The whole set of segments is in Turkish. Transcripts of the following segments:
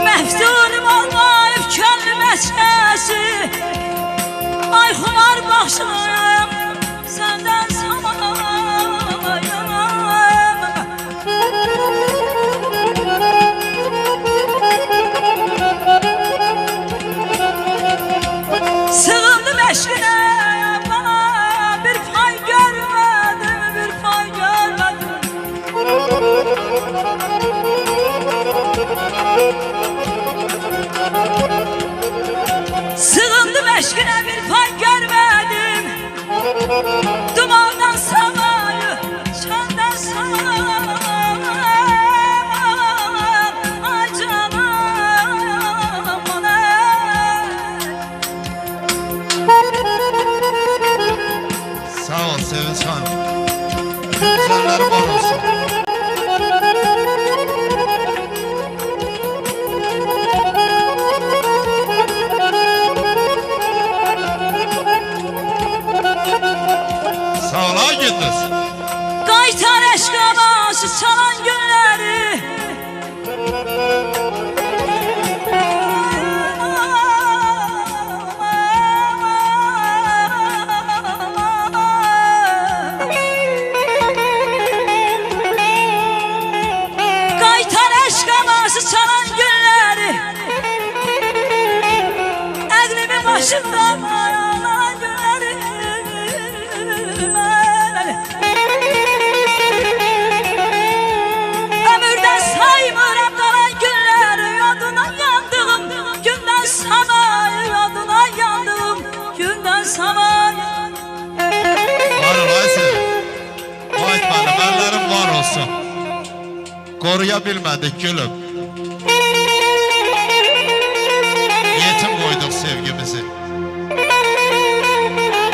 Meftunum olmayıp könlüme sesi. Ay xumar başım senden sığındım eşkine, bana bir pay görmedim, bir pay görmedim. Sığındım eşkine, bir pay görmedim. Dumandan samayı, çönden samayı. Ay canım bana. Sağ ol Sevinç Hanım. Güzelleri var olsun. Sağ ol Gündüz. Qaytar eşqa başı çalan günləri. Qaytar eşqa başı çalan günləri. Əqlimin başında mayalan günləri. Ömürden saymıram qalan günləri. Yadına yandığım gündən sabah. Yadına yandığım gündən sabah. Var ol Aysel. Vay bana, benlerim var olsun. Koruyabilmedik gülüm. Yetim koyduk sevgimizi.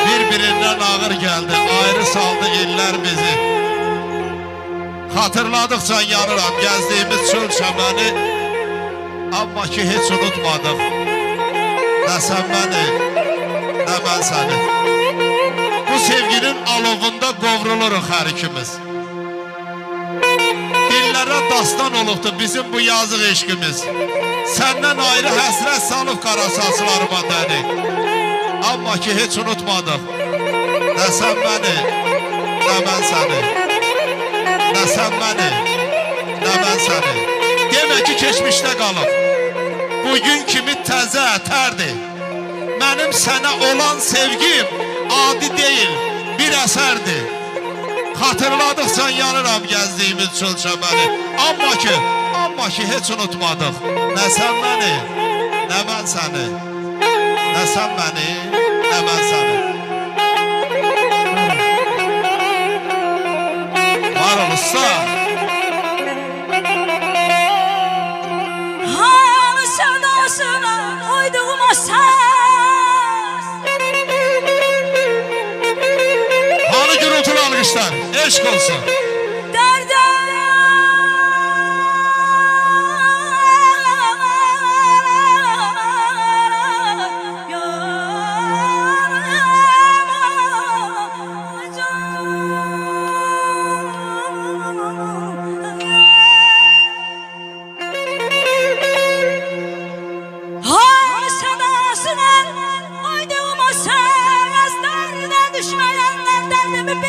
Birbirinden ağır geldi, ayrı saldı iller bizi. Hatırladıkça yanıram gezdiğimiz çöl çəməni. Amma ki hiç unutmadık. Ne sen beni, ne ben seni. Bu sevginin alovunda qovruluruq hər ikimiz. Dillərə dastan olubdu bizim bu yazıq eşqimiz. Səndən ayrı həsrət salıb qara saçlarıma dəni. Amma ki hiç unutmadık. Ne sen beni, ne ben seni. Ne sen beni, ne ben seni. Demək ki keçmişdə qalıb. Bugün kimi təzə ətərdir. Mənim sənə olan sevgim adi değil, bir əsərdir. Hatırladıkça yanıram gezdiğimiz çöl çəməni. Amma ki hiç unutmadık. Ne sen beni, ne ben seni. Ne sen beni, ne ben seni. dosta. Hanı sevdasına uyduğum o ses. Hanı gürültülü alkışlar. Eşk olsun. Derde Hay sedasına uyduğum o ses. Derdine düşmeyenler derdimi